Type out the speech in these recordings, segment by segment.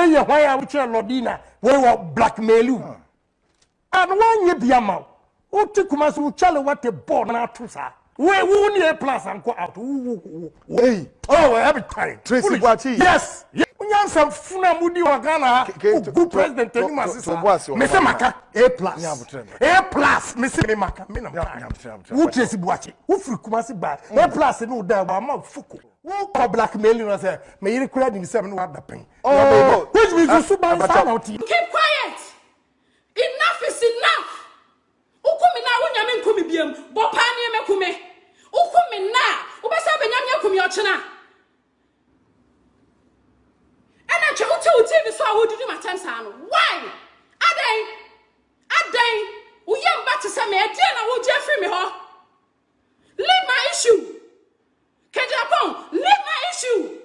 we ye why I which Lodina, we were blackmail you. And one ye be a mouth. O Tikumas will tell what a born out to sa. We won't ye plus and go out. Hey, oh, every time. Tracy Boachi. Yes. Some Funa Mudi or Ghana, good president, telling my sister, Mr. Maka, A plus, Mr. Maka, who Tracy Boachi, who flew Kumasi back, A plus, and no doubt, I'm not Fuku. Who call blackmailing us, may you credit himself and what the pain. Oh, which means you should buy penalty. Keep quiet. Enough is enough. Ukumi na wunyame nkumi biem, bopani mekume. Ukumi na, ubesa benyame nkumi ochina. And I told TV so I would do my time. Why? Aday, we young back to some idea and will Jeffrey me ho. Leave my issue. Kejapon, leave my issue.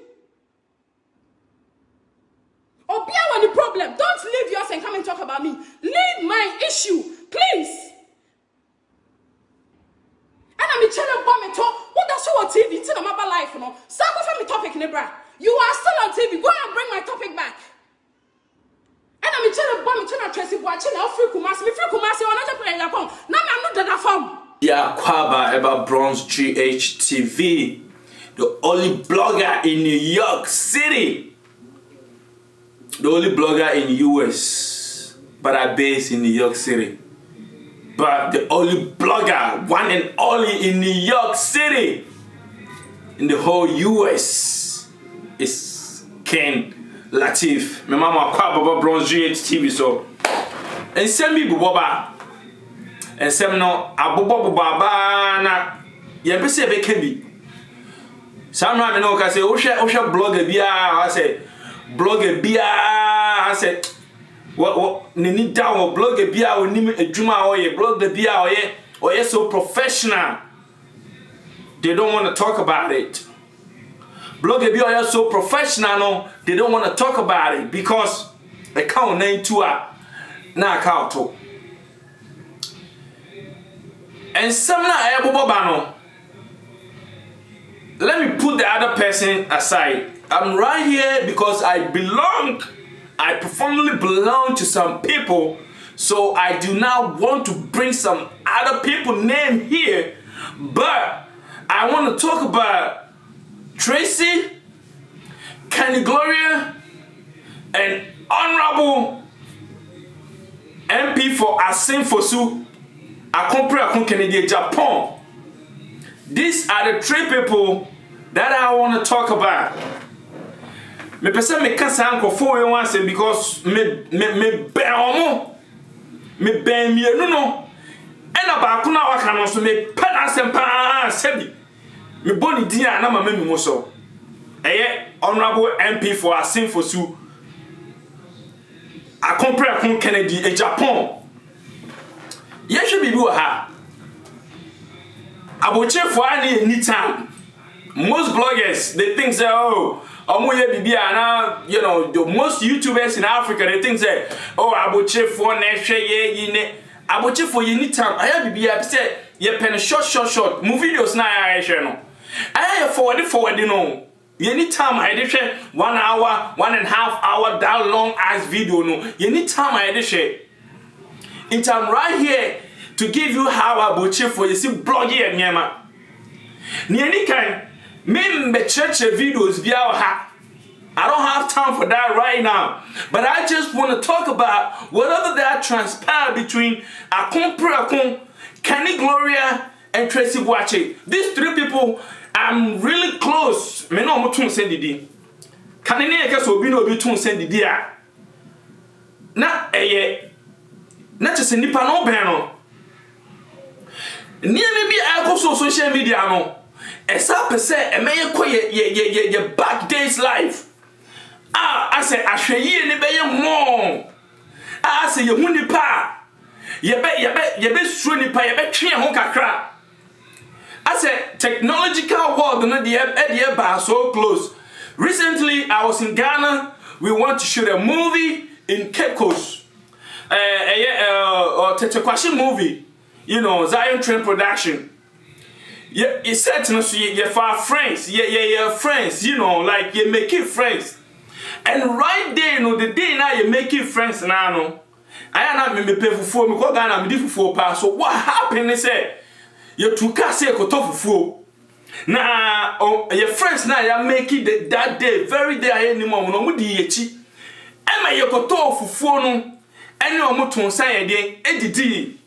Obia when the problem. Don't leave yours and come and talk about me. Leave my issue, please. And I'm telling bomb talk. What does show on TV? It's in my life, you know. Start off me topic, Nebra. You are still on TV. Go and bring my topic back. And I'm telling bomb to Tracy watching now free Kumasi or another player Japan. Now I'm not that form. Yeah, Kwaba about Bronze GHTV, the only blogger in New York City. The only blogger in US, but I base in New York City. But the only blogger, one and only in New York City, in the whole US, is Ken Latif. My mama Kwaba Bronze GHTV so. And send me Boba. And send no Abobo Baba na yebese be kebi. Some man no ka say o hwe blogger bia I say blogger bia I say what ni down blogger bia onim adwuma oye blogger bia oye so professional. They don't want to talk about it. Blogger bia oye so professional no, they don't want to talk about it because account name to na account to. And some na let me put the other person aside. I'm right here because I profoundly belong to some people. So I do not want to bring some other people name here. But I want to talk about Tracy, Kenny Gloria, and Honorable MP for Asin Fosu, Akompre Kennedy Japan. These are the three people that I want to talk about. Me person me kasa anko for once because me ben mienu no ena ba ko na waka no so me pada sempa sebi me boni din na mama mi mo so eye Honorable MP for Asin Fosu Akompre Kennedy Japan. Yehwe bibi wo ha aboche for any time. Most bloggers they think say oh omoye bibia na you know the most YouTubers in Africa they think say oh aboche for na hwe ye yine aboche for any time aya bibia say ye pen short move videos na aya hwe no aya forward no any time I dey share 1 hour 1.5 hour that long ass video no any time I dey share in time right here to give you how aboche for you see blogging and nyama ni any kind me church videos via ha. I don't have time for that right now. But I just want to talk about whatever that transpired between Akompre, Kenny Gloria, and Tracy Boachi. These three people, I'm really close. Me no mo tun send didi. Kanene eke so obi no obi tun send didi a. Na just nipa no ben no. Ni me bi akọ social media no. Esa pese emeye ko ye back days life. I say ahweye ne beye mo. I say ye hu nipa. Ye be suro nipa ye be twe ho kakra. I say technological world no de ba so close. Recently I was in Ghana. We want to shoot a movie in Cape Coast. Tetekwashi movie. You know, Zion Train Production. Yeah, it's said to us, you're for friends. Yeah, friends, you know, like you make it friends. And right there, you know the day now you making friends now no. I am not me pay for me go Ghana me di fufu pa. So what happened is you took us say ko to fufu. Na your friends now you making that day very day I anymore no mu di echi. E ma you ko to fufu no ene o mu ton san ye den edidi.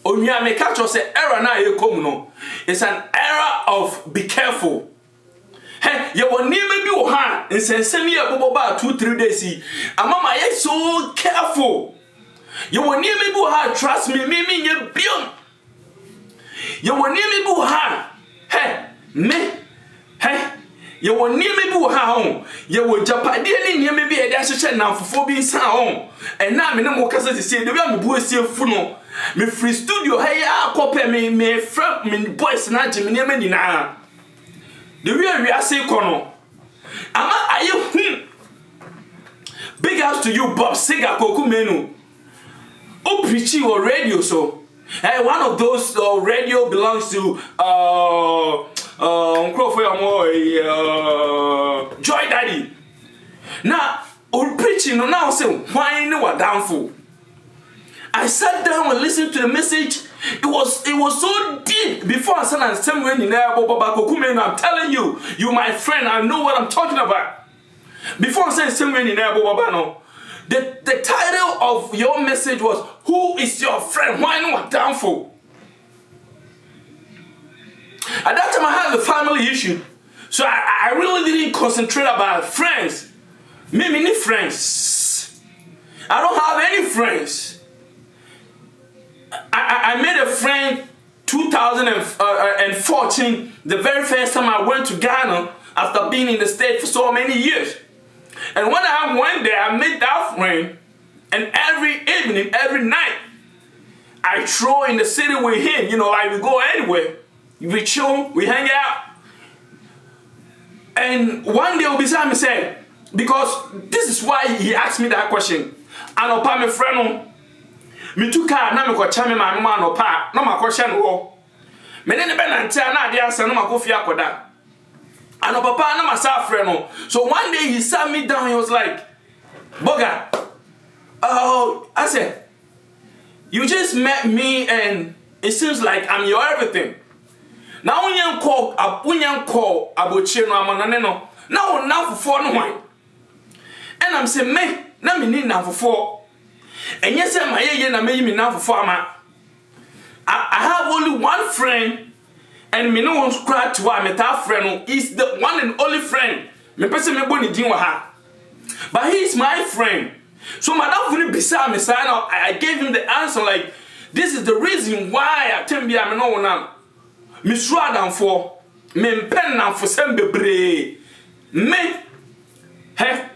Onua me catch us say error na you come no. It's an error of be careful. Hey, you will never be one and say, send me about 2-3 days. And mama, you're so careful. You will never be one, trust me, you build. You will never be one. Hey, me, hey, you will never be one. You will Japadini, you may be a dash now for being sound. And now, me no more cases to say, the way me boy see funo. Me free studio, hey, I copy me, friend, me boys, and Jimmy, me now. The way we are saying, Kono, are you big house to you, Bob Siga Koku Menu? Oh, preaching or radio, so one of those radio belongs to Joy Daddy. Now, oh, preaching now say why you are downfall. I sat down and listened to the message. It was so deep before I said I'm telling you, you my friend, I know what I'm talking about. Before I said the title of your message was who is your friend? Why not downfall? At that time I had the family issue. So I really didn't concentrate about friends. Me need friends. I don't have any friends. I made a friend 2014, the very first time I went to Ghana after being in the state for so many years. And when I went there, I made that friend, and every evening, every night, I throw in the city with him. You know, I would go anywhere. We chill, we hang out. And one day, beside me said, because this is why he asked me that question. And I'll my friend me took car na me ko chame ma me no pa na ma ko hye no wo me ne be na ntia na ade asa no ma ko fi akoda ano papa na ma sa frɛ no. So one day he sat me down, he was like, Boga, I said, you just met me and it seems like I'm your everything. Now when you call aboche no amanane no now na fofo no hwan. And I'm saying me na me ni na fofo. And yes, I have only one friend, and me no one scratch to my friend is the one and only friend. Me person me boni din wa ha. But he is my friend. So madam funi beside me say I gave him the answer like this is the reason why I tell me I no one me sure down for me pen na for sem bebre. Me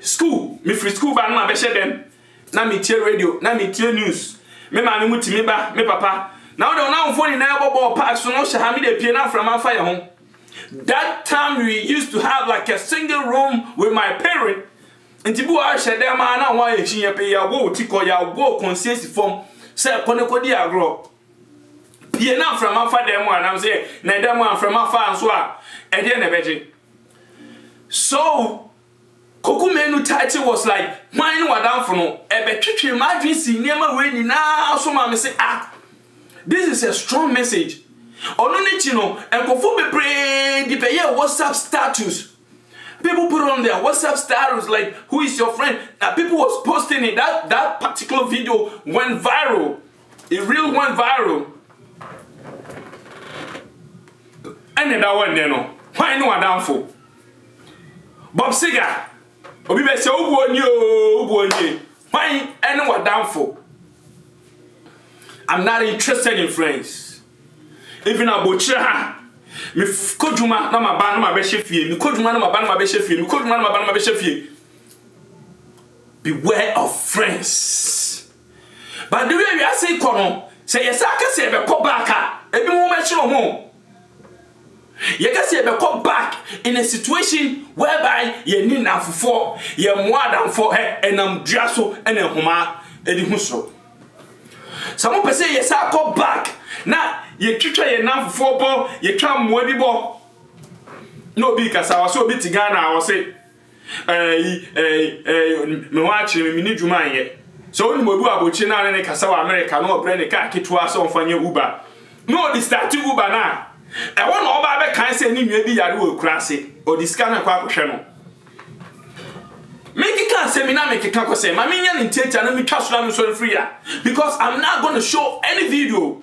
school, me free school ba na be share them. Na me tie radio, na me tie news. Me ma me muti me ba, me papa. Now they now phone na ebo park so no sha me dey pie na from fire home. That time we used to have like a single room with my parent. Nti bu a hye dem na wa ehia pe ya go tiko ya go conscience form. Say koneko di agro. Pie na from fire dem and I'm say na dem from fire so a e dey na beje. So Koku Menu title was like, why no down for no? Ebe twetwe my dream si niema we ni na so ma me say this is a strong message. Ono ne chi no enkofo bebre di peye WhatsApp status. People put on their WhatsApp status like, who is your friend? Now people was posting it. That particular video went viral. It really went viral. And then that one there no. Why no down for? Bob Siga. Obi be say obuonye why anyone down for. I'm not interested in friends. Even abochira me koduma na ma ba na ma be hye me koduma na ma ba na ma be hye me koduma na ma ba na ma be hye. Beware of friends. But the way we are saying kono say yes aka say be ko back ebi mo me chiro mo. You can say come back in a situation whereby you need na for you more than for her and I'm just so and a homa and so. Some people say yes I come back now you try your na for ball you try more the ball no because I was so bit Ghana I was say me watch me ni dwuma ye so oni modu abochi na ne kasa wa America no obre ne ka ketwa so mfanye Uber no di start Uber na e won oba be kan se ni nwa bi yare wo kurase o di scanner kwa kohwe no make it say me na make it say ma me nya ni tete na me twa so na so free because I'm not going to show any video.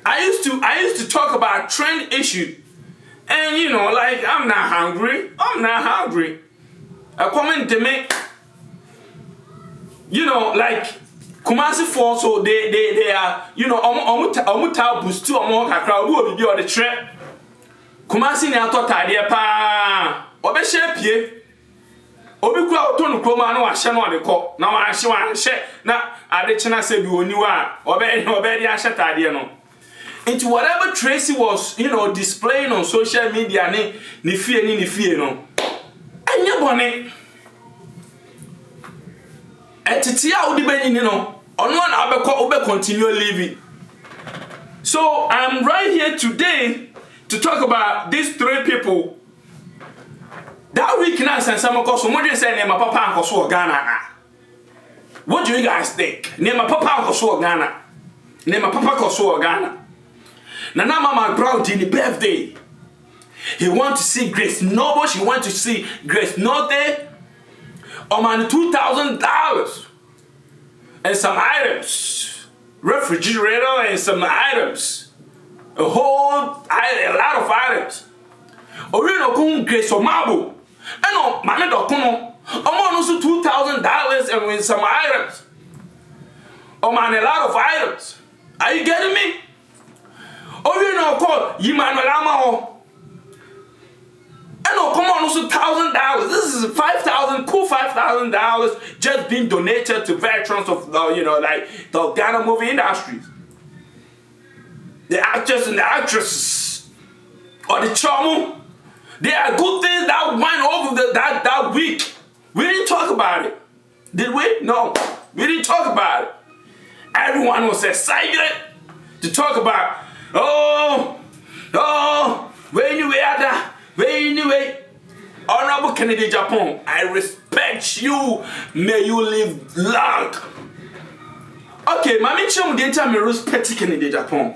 I used to talk about trend issue and you know like I'm not hungry a comment to me you know like Kumasi for so they are you know omuta boost to omo kakra obi obi or the trend Kumasi ni atotade pa obe shepie obi kwa otonu kroma na wa hye no de ko na wa hye na ade chena se bi oniwa obe di ahye tade no into whatever Tracy was you know displaying on social media ni fie no anya bone etiti a odi banyini no ono na obe continue living. So I'm right here today to talk about these three people. That weakness and some of us, what do you say, name my papa and Koso Ghana? What do you guys think? Name my papa and Koso Ghana. Name my papa Koso Ghana. Now, my proud in the birthday. He want to see Grace Noble. She want to see Grace Note. Man, $2,000 and some items, refrigerator and some items, a lot of items. Or you know, Grace Omabo. And no, my document. Also $2,000 and with some items. Oh man, a lot of items. Are you getting me? Oh, you know, call you man Lama. And no, come on, also $1,000. This is $5,000 just being donated to veterans of you know, like the Ghana movie industries. The actors and the actresses, or the charm. There are good things that went over that week. We didn't talk about it. Did we? No. We didn't talk about it. Everyone was excited to talk about, anyway. Honorable Kennedy Japan, I respect you. May you live long. Okay, Mami Chum didn't tell me respect Kennedy Japan.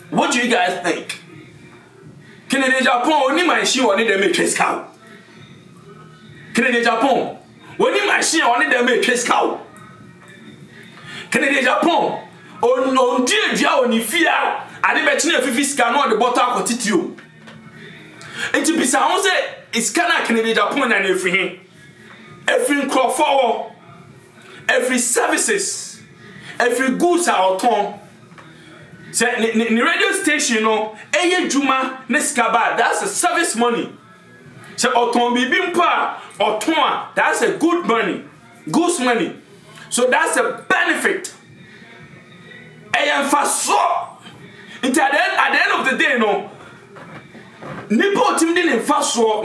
What do you guys think? Kennedy Japan only machine only them make trace cow. Kennedy Japan only machine only them make trace cow. Kennedy Japan on dia oni fear ade be chine fifi scan on the bottle akotitio. Enti bisa won say is kana Kennedy Japan na every crop every services, every goods are ton. Say the radio station no eye djuma ne skaba, that's a service money. Say oton bibi mpa oton, that's a good money, goods money. So that's a benefit. Eye faso. At the end of the day no nipo timdi ne faso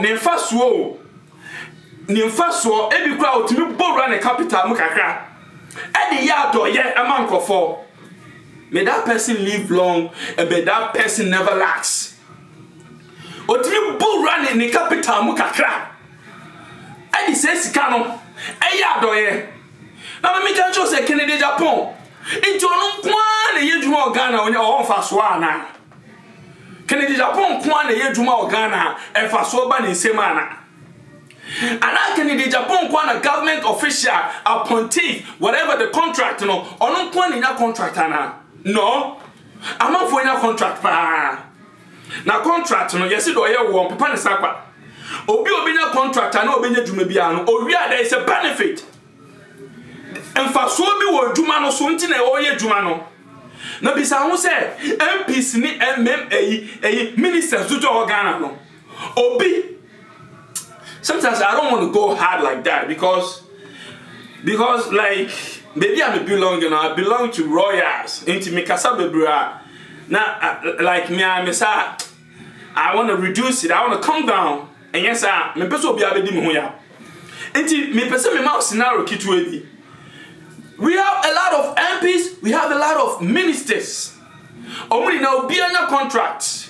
ebi kwa otimi borra ne capital mu kakra. E de ya do ye amankofo. May that person live long and may that person never lacks. Otimi borra ne capital mu kakra. E di se sika no e ya do ye. Na me kan cho se Kennedy Japan. Into no kwa na ye dwuma Ghana onye o faso ana. Kennedy Japan kwa na ye dwuma Ghana e faso ba ne nsema ana. And Kennedy Japan kwa na government official appointee whatever the contract no ono kwa na contract ana. No. I'm not for any contract pa. Na contract no yesi do ye wo papa ne sakwa. Obi na contract na obi nya dwuma bia no owi there is a benefit. Emfaso bi wo dwuma no so nti na o ye dwuma no. Na bisa ho se MPs ni MM ministers do to Ghana no. Obi sometimes I don't want to go hard like that because like maybe I belong, you know, I belong to royals into Mikasa Bebra. Now like me I want to reduce it, I want to come down. And yes, me person be abedi me ho ya. Enti me person me ma scenario kitwebi. We have a lot of MPs, we have a lot of ministers. Omuri na obi anya contracts.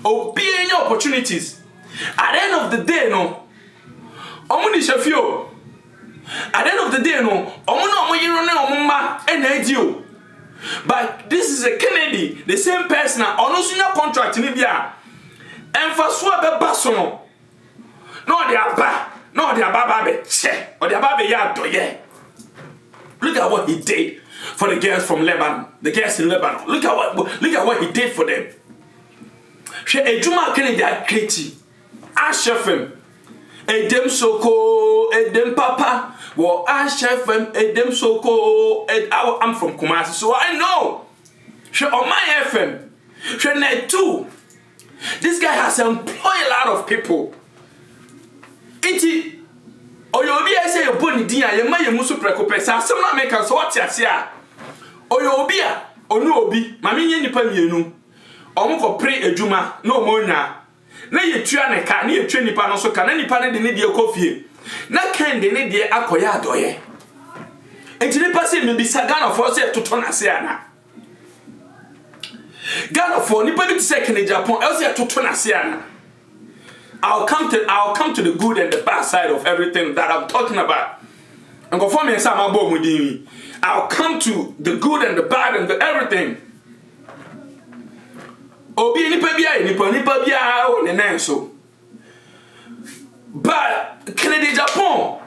Obi anya opportunities. At the end of the day no, Omo ni shafio. At the end of the day, no, omo no omo yiro na omo ma enadio. But this is a Kennedy, the same person. Ono sunya contract ni bia. Emfaso abeba so no. No de aba, no de aba be che, or the aba be ya doye. Look at what he did for the girls from Lebanon, the girls in Lebanon. Look at what he did for them. She ejuma Kennedy akreti. Ashefem. Edem soko, edem papa. Well, Ashefem, edem soko. I'm from Kumasi, so I know. She on my FM. She net too. This guy has employed a lot of people. Iti oyobi ese yo boni din a ye ma ye musu prekope sa asem na make so what ase a oyobi a onu obi ma me nye nipa mienu omo ko pre adwuma na omo nya na ye tua ne ka na ye twa nipa no so ka na nipa ne de ne de kofie na kan de ne de akoya adoye enti nipa se me bisa Ghana for se toto na se ana Ghana for nipa bi se Kennedy Japan else toto na se ana. I'll come to the good and the bad side of everything that I'm talking about. And go for me and I'll come to the good and the bad and the everything. Obi ni pa bia o ne nanso. But Kennedy Japan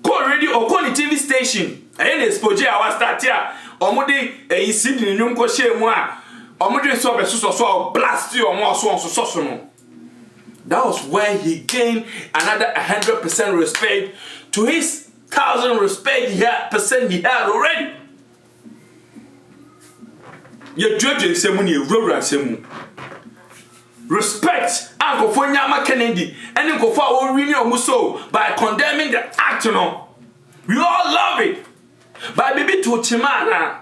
call radio or call the TV station. I expose I was start here. Omode e Sydney nyum ko shemu a. Omode so be so blast you omo so no. That was where he gained another 100% respect to his 1,000 respect he had already. Your judge semu ni rora semu. Respect Uncle for Nyama Kennedy and Uncle for our reunion muso by condemning the act, you know. We all love it. But baby to Chimana.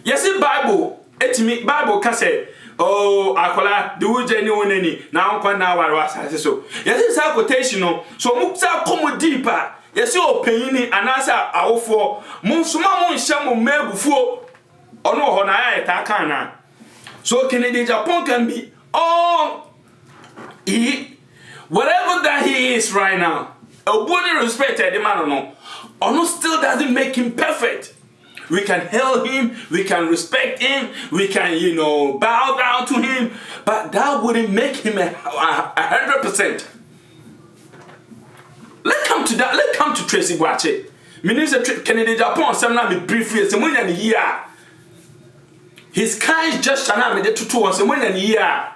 Yes, the Bible, etimi Bible can say. Oh, akola do genuine any now kwa na wara so. Yes, it's a quotation no. So muksa come deeper. Yes, you opinion anasa awofo. Munsuma mun hye mo mebufuo. Ono ho na ya ta kan na. So Kennedy Japan can be whatever that he is right now. A body respected the man no. Ono still doesn't make him perfect. We can hail him, we can respect him, we can, bow down to him, but that wouldn't make him 100%. Let's come to that. Let's come to Tracy Boache. Minister Kennedy Japan, some me briefly, some when a year. His kind gesture now me the tutu on some when a year.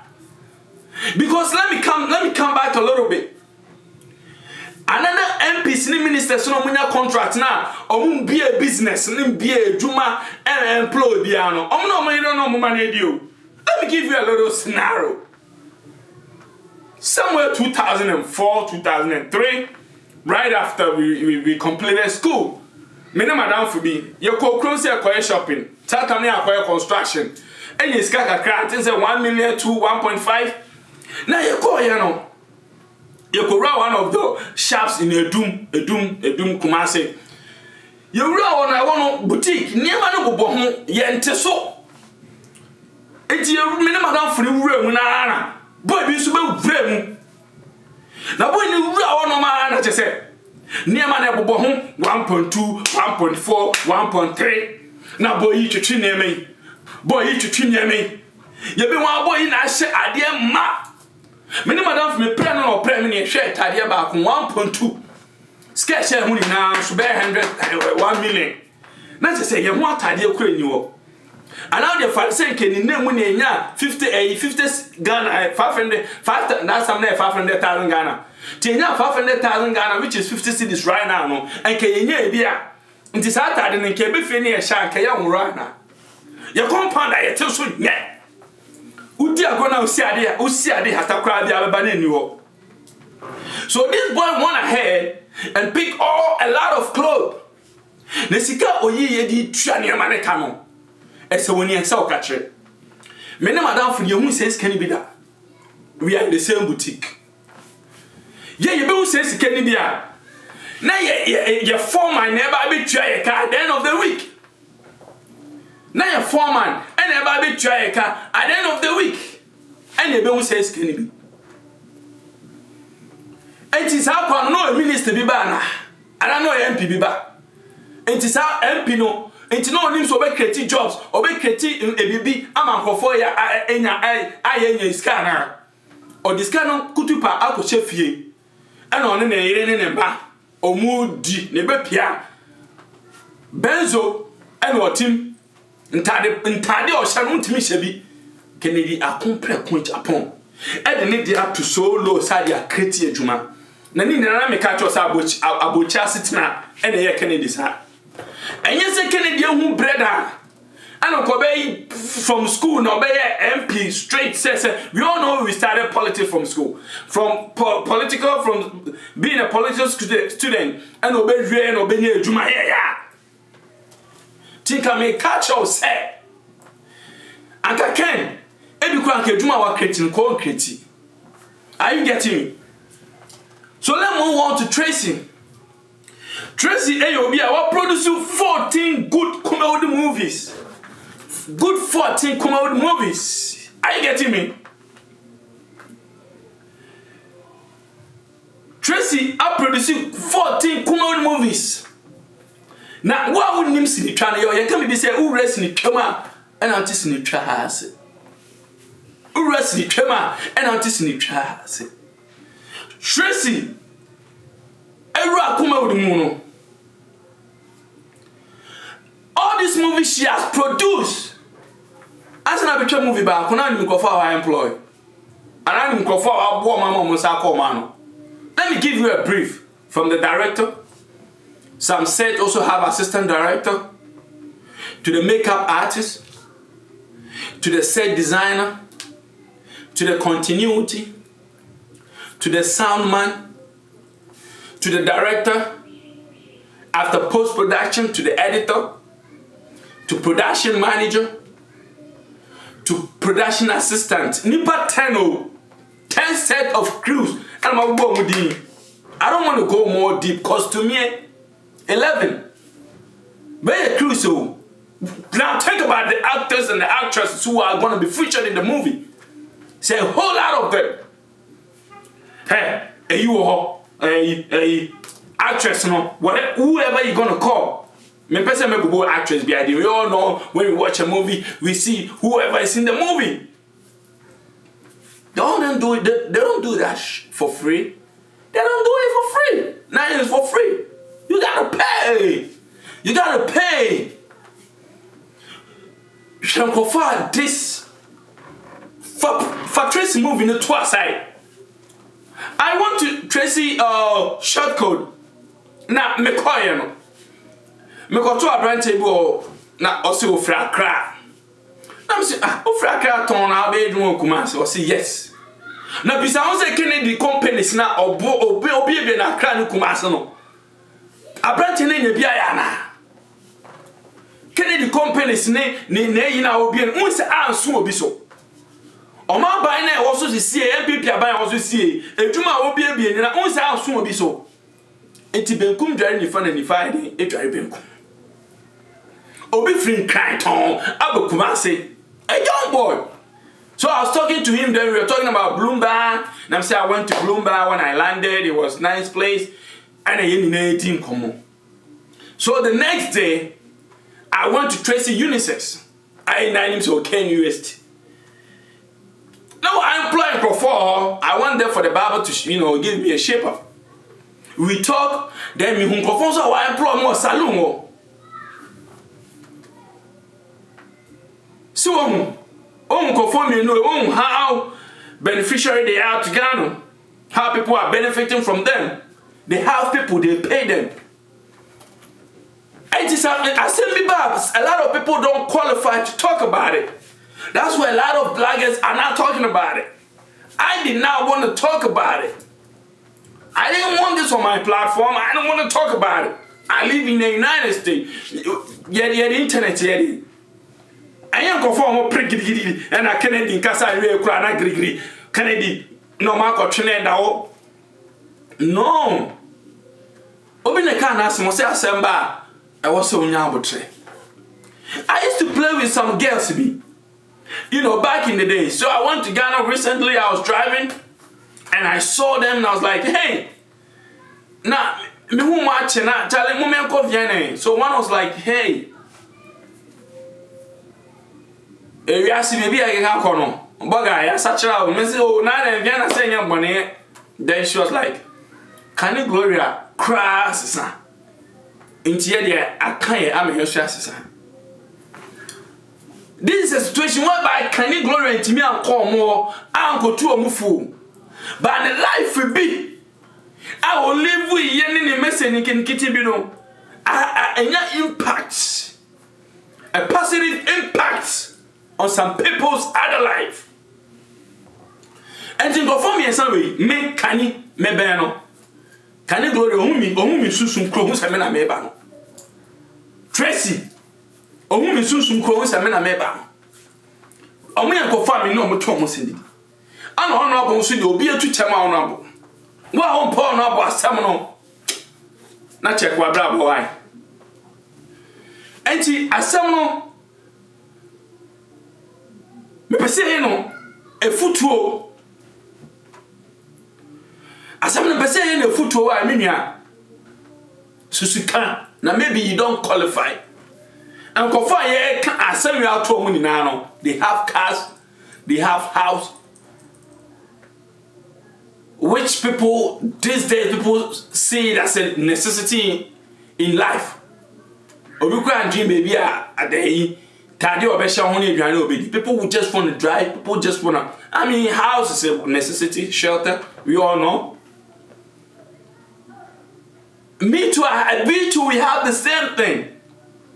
Because let me come back a little bit. Another MP senior minister so munya contract na omu be a business ni be a juma and employ biano omu no man don't know mo man edio. Let me give you a little scenario. Somewhere 2004 2003 right after we completed school me na madam for me you go close your shopping tata me acquire construction and you ska kakra things say 1 million to 1.5 now you go you could run one of the shops in Edum Kumasi. You run one boutique, near Manabu, Yente so. It's your minimum free room, Nana. Boy, you should be room. Now, when you run on my just say, near Manabu, 1.2, 1.4, 1.3. Now, boy, you should near me. Boy, you should near me. You be one boy in I said, I dear ma. Many madam me pre no pre me share tade ba ko 1.2 sketch share hu ni na so be 1 million na say ye hu atade kura ni wo ana de fa say ke ni na mu na nya 50 Ghana 500 na some na 500,000 Ghana ti nya 500,000 Ghana which is 50 cedis right now no and ke nya e bia nti sa atade ne ke be fe ni e sha ke ya nwura na ye compound ye te so nya Udia gonna usiade hatakra bia beba na niwo. So this boy went ahead and picked a lot of clothes. Ne sika oyi ye di tua ne ma ne ka no. Ese woni ensa o ka kire. Me ne madam for ye hu says can be that. We are in the same boutique. Ye be hu says can be a. Na ye foreman never be tua ye ka at the end of the week. Now your foreman and a baby try at the end of the week. And the bill says can be. Enti sa kwa no a minister bi ba na. Ana no MP bi ba. Enti sa MP no, enti no onim so be create jobs, obe create ebibi amankofo ya enya anya iska na. O diska no kutupa akɔhyɛ fie. Ana ɔne na yire ne ba. Omudi ne be pia. Benzo ana otim ntade ɔhyɛ no ntimi hyɛ bi. Kennedy akompre ko Japan. E de ne dia to so low side ya create adwuma. Na ni na me ka cho sa abochi asetina e na ye Kennedy sa. Enye se Kennedy hu brother. Ana ko be from school na be MP straight says we all know we started politics from school. From being a political student and obey and obey adwuma ya. Tinka me catch us say. Anka Ken edukwa nke adwuma wa creating ko create. Are you getting me? So let's move on to Tracy. Tracy Ayobi, I produce 14 good comedy movies. Good 14 comedy movies. Are you getting me? Tracy, I produce 14 comedy movies. Now, what would name see the channel? You can be say, who rest in the trauma and artist in the trash. Who rest in the trauma and artist in the trash. Tracy, Era Kuma with the moon. All these movies she has produced. As an arbitrary movie back, when I'm going for our employee, and I'm going for our boy, Mama Musako Mano. Let me give you a brief from the director. Some set also have assistant director, to the makeup artist, to the set designer, to the continuity, to the sound man, to the director, after post-production, to the editor, to production manager, to production assistant. Nipa 10 set of crews. I don't want to go more deep because to me, 11. But a crew so. Now think about the actors and the actresses who are going to be featured in the movie. Say a whole lot of them. Hey, actress, no, whatever, whoever you're gonna call. Me person me go actress be idea. We all know when we watch a movie, we see whoever is in the movie. They don't do it. They don't do that for free. They don't do it for free. Now it's for free. You gotta pay. You gotta pay. You can go for this. For Tracy movie the twice side. I want to Tracy short code. Na me koye no. Me go to a branch table na o se ofra kra. Na me say ofra kra ton na be edwon Kumasi. O say yes. Na bisa on say Kennedy companies na obi na kra ni Kumasi no. A branch na nya bia ya na. Kennedy companies ne yi na obi no say anso obi so. Oma ban na wo so sie MPP aban wo so sie edwuma obi ebie ni na on say anso obi so. Enti benkum dware ni fa na ni fa de edware benkum. Obi free cry ton Kumasi, a young boy. So I was talking to him, then we were talking about Bloomberg, and I'm saying I went to Bloomberg when I landed, it was a nice place, and I didn't team come. So the next day, I went to Tracy Unisex. I named him to Ken UST. Now I employed before, I went there for the barber to, give me a shape up. We talk, then we confirm so I employ more salon. So, conform how beneficiary they are to Ghana, how people are benefiting from them. They have people, they pay them. I send me back. A lot of people don't qualify to talk about it. That's why a lot of bloggers are not talking about it. I did not want to talk about it. I didn't want this on my platform. I don't want to talk about it. I live in the United States. Yeah, the internet, yeah. I am conform pretty and I Kennedy Casa real crana grigri. Kennedy no marco trene. No. Open the can ask Mose Assemba. I was so nyabotre. I used to play with some girls, back in the day. So I went to Ghana recently. I was driving and I saw them and I was like, hey, Now, me who watch na challenge moment ko Vienna. So one was like, hey, Eriasi maybe I can kono. Boga ya sachira o me say oh na dem Vienna say nya bone. Then she was like, Kani Gloria crass sa. Inti ye dia akan ye am here sasa. This is a situation whereby Kani Gloria intimi anko mo anko tu omufu. But the life will be I will live with yen in message in kitty bino. A impact, a positive impact on some people's other life. And think of me in some way, me Kani me beno. Kani Gloria ohumi susum kro hu semena me ba no. Tracy ohumi susum kro hu semena me ba no. Omo yanko fa me no mo to omo sindi. Ana ono abo nso de obi atu chema ono abo. Wa on Paul no abo asem no. Na check wa bra bo why. Enti asem no me pese no efutuo. Asem no pese no efutuo wa menua. Susuka na maybe you don't qualify. And kofa ye ka asem you out to mu nyina no. They have cars, they have house. Which people, these days, people see it as a necessity in life. Obikwa dream baby at the tadi obesha honi aduane obedi. People who just want to drive, people just want to. I mean, house is a necessity, shelter. We all know. Me too. We have the same thing.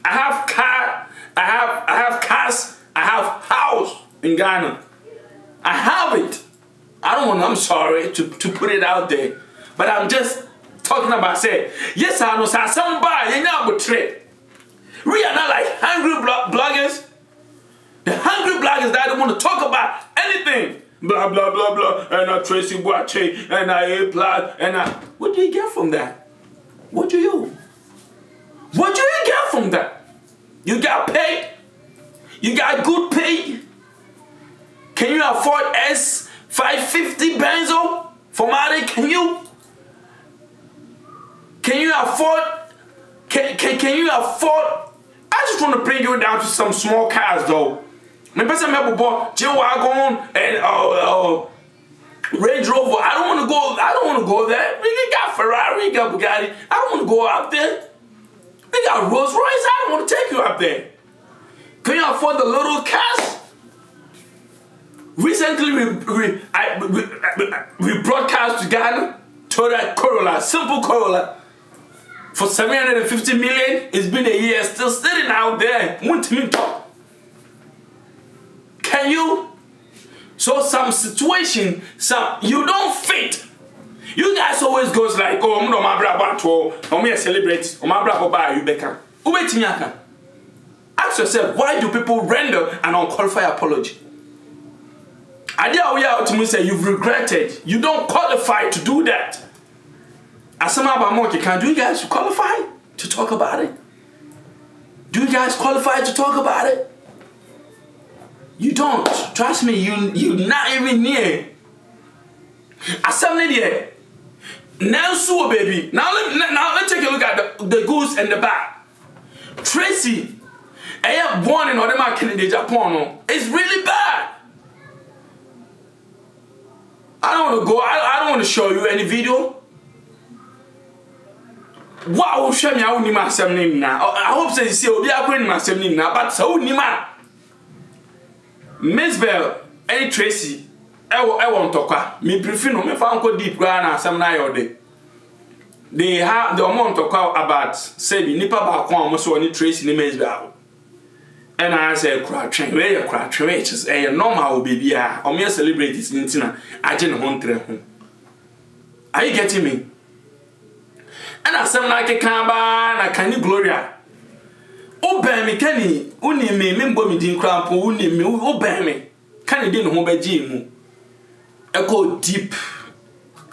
I have car. I have cars. I have house in Ghana. I have it. I don't want, I'm sorry to put it out there, but I'm just talking about say, yes, I know somebody, you know, trade. We are not like hungry bloggers. The hungry bloggers that don't want to talk about anything. Blah, blah, blah, blah. And I Tracy Boache, and I A-Plot, and I... What do you get from that? What do you get from that? You got paid? You got good pay? Can you afford S550 Benzo for money? Can you afford? Can you afford? I just want to bring you down to some small cars though. Maybe some people bought G-Wagon and Range Rover. I don't want to go there. We got Ferrari, we got Bugatti. I don't want to go up there. We got Rolls Royce. I don't want to take you up there. Can you afford the little cars? Recently, we broadcast to Ghana, Toyota Corolla, simple Corolla, for 750 million. It's been a year, still sitting out there. Can you? So some situation, you don't fit. You guys always goes like, oh, I'm not my brother, I'm a celebrity, I'm my brother, buy you better. Ask yourself, why do people render an unqualified apology? Idea we out to me say you've regretted. You don't qualify to do that. As some about monkey, can do you guys qualify to talk about it? Do you guys qualify to talk about it? You don't. Trust me, you're not even near. As some idiot. Now so baby. Now let's take a look at the goose and the bad. Tracy, I am born in Odema Kennedy, Japan. It's really bad. I don't want to go. I don't want to show you any video. Wow, show me how Nima Sam name now. I hope so you see Obi Akwen Sam name now, but so Nima. Miss Bell, any Tracy, I want to talk. Me prefer no me found go deep ground some night or day. They have the amount to call about say nipa ba kwa almost any Tracy in Miss Bell. And I say, crowd train, where you crowd train, just a normal baby, or mere celebrities in Tina. I didn't want to. Are you getting me? And I sound like a camba and a canny Gloria. Obey me, Kenny, only me, member me, didn't cramp, only me, obey me. Canny didn't obey Jim. Echo deep,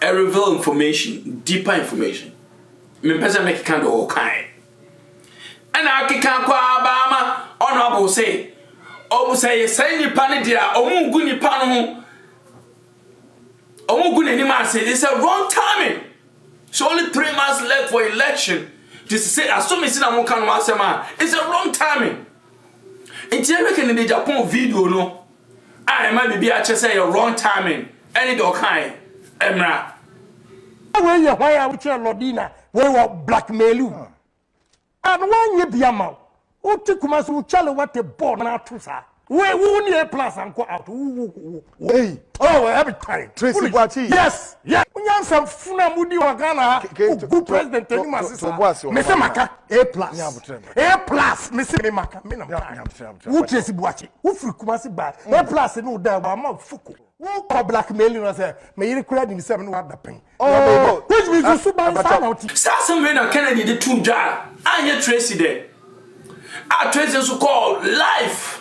a reveal information, deeper information. Me person make a kind of all kind. And I can't call Obama. Honorable say, oh, say, send your panidia, oh, goody pano. Oh, good any man say, it's a wrong timing. So only 3 months left for election. Just say, as soon as I'm it's a wrong timing. In the Japan video, no, I might be actually say a wrong timing. Any dog kind, Emra. Why are we Lodina? We were blackmail you. And one year be a mouth. O take us who challenge what the born out to say. We won't hear plus and go out. Hey, oh, every time. Tracy Boachi. Yes, yes. We have some Funa Mudi Wagana, good president, telling my sister, Mr. Maka, A plus. A plus, Mr. Maka, who Tracy Boachi, who Fukumasi by A plus, and no doubt, I'm out Fuku. Who call blackmailing us, may you credit himself and what the pain. Oh, which means you super Sassam Rena Kennedy, the 2 jar. I hear Tracy there. Our Tracy so called life.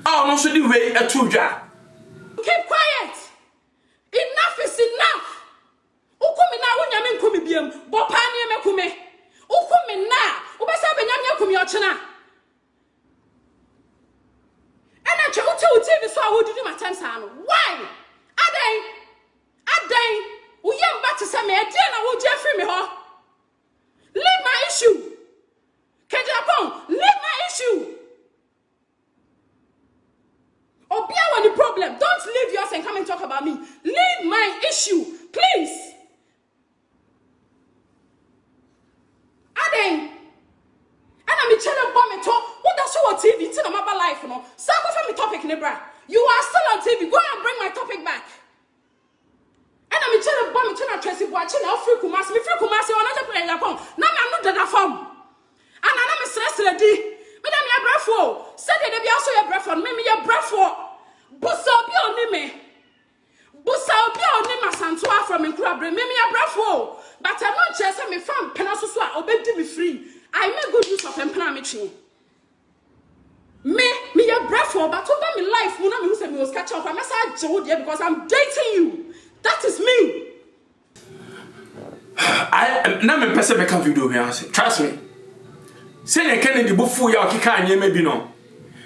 Oh, no, so the way a 2 jar. Keep quiet. Enough is enough. Ukumi na wunyame nkumi biem. Bopani me kume. Ukumi na. Ubasa benyame kumi ochena. Ena che uti TV so a wodidi matansa no. Why? Aden. Uyem ba to say me ade na wo je free me ho. Leave my issue. Kejapon, leave my issue. Obia when the problem. Don't leave yours and come and talk about me. Leave my issue, please. Aden. And I'm telling bomb it all. What does show on TV? Till I'm about life, no. Stop off me topic, Nebra. You are still on TV. Go and bring my topic back. And I'm telling bomb it all. Tracy watching now free Kumasi. Me free Kumasi. I'm not playing Japan. Now I'm not that form. And I'm not stressed already. Madam, your breath for. Said they be also your breath for. Me your breath for. Busa obi oni me. Busa obi oni masantoa from Nkrabre. Me your breath for. But I'm not just me from Penaso so obedi me free. I make good use of empana me chin. Me your breath for. But over me life, no me who say me was catch up. I message Joe there because I'm dating you. That is me. I never person make a video here. Trust me. Say Kennedy bufu ya okika anye mebi no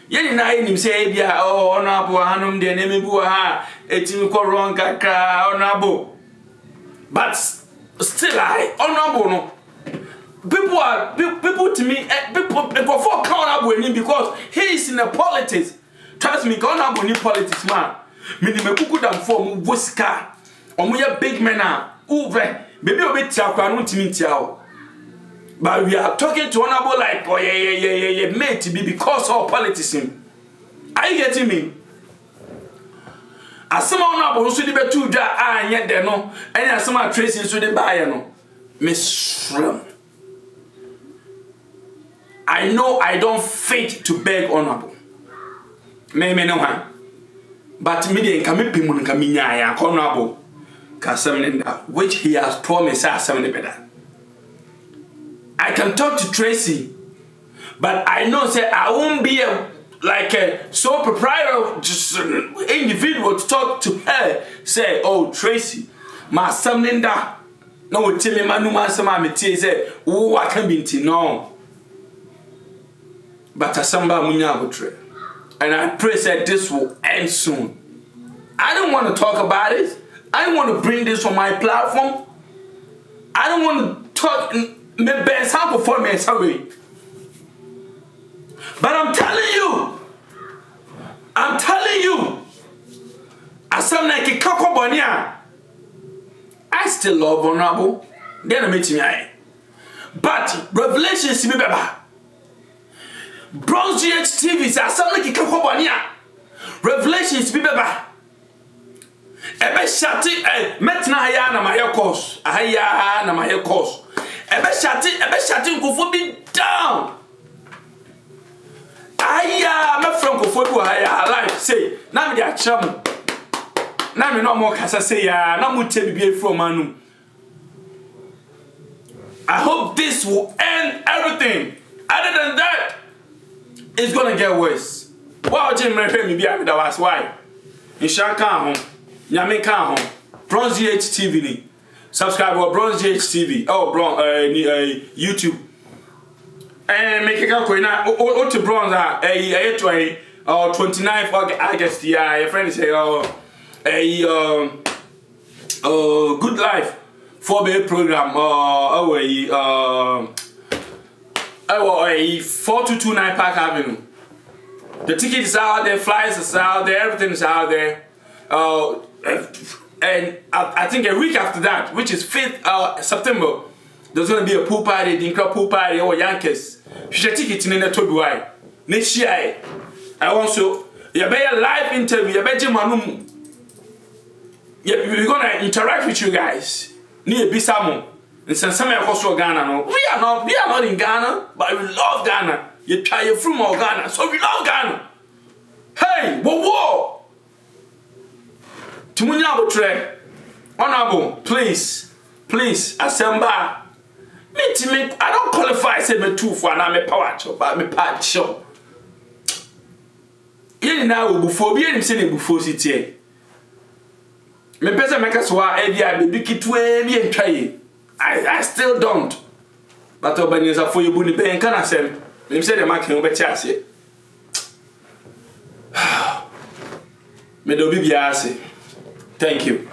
ye ni na enim say bia oh honorable hanum de na mebu ha etimi ko wrong kakra honorable but still I honorable no people to me people for honorable any because he is in the politics. Trust me, honorable ni politics man me ni mekuku dam form wosika omo ya big men a uve baby obeti akwa no ntimi ntia. But we are talking to honorable like, oh yeah, made to be because of politics. Are you getting me? As some honorable so the 2 jar yet there no, and as some tracing so the buyer no. Miss Shrum. I know I don't fit to beg honorable. Me no ha. But me can me pimun can me nya honorable. Which he has promised us 70 better. I can talk to Tracy, but I know say I won't be a sole proprietor, just an individual to talk to her. Say, oh Tracy, my something that no tell me manu man sama me say, oh I can be no. But asamba munya wotre, and I pray that this will end soon. I don't want to talk about it. I don't want to bring this on my platform. I don't want to talk. Me best sample for me sorry. But I'm telling you, as some like a bonia, I still love honorable. Then I meet me. But Revelations me baba. Bronze GH TV as some like a bonia. Revelations me baba. Ebe shati metna ya na my course. Ahaya na my course. Ebe shati nkofo bi down. Aya me from nkofo bi aya life say na me dey acham. Na me no more kasa say ya na mu te bibie from anum. I hope this will end everything. Other than that, it's gonna get worse. Why would you pay me be that was why? In Shaka home, Nyame kan home. Bronze GH TV ni. Subscribe to Bronze GH TV. Oh, YouTube. And make it go na o to Bronze 29th August. Yeah, your friend say good life. 4-day program 4229 Park Avenue. The ticket is out there, flyers is out there, everything is out there. And I think a week after that, which is 5th September, there's going to be a pool party, the Dinkra pool party or Yankees. She ticket in the Toby. Next year, I want to. You be a live interview. You be Manum. We're gonna interact with you guys. Near Bisamo. In Sansame Koso Ghana. No, we are not in Ghana, but we love Ghana. You try you from Ghana, so we love Ghana. Hey, whoa. Tumunya Botre, honorable, please, assemble. Me, I don't qualify. Say me too for na me power show, but me part show. Yen na wo bufo bi enim se ne bufo sitie. Me pese make so a bia be kitwe bi entwaye. I still don't. But obanisa for you bu ni be nka na sem. Me say the mark no be chi ase. Me do bi bia ase. Thank you.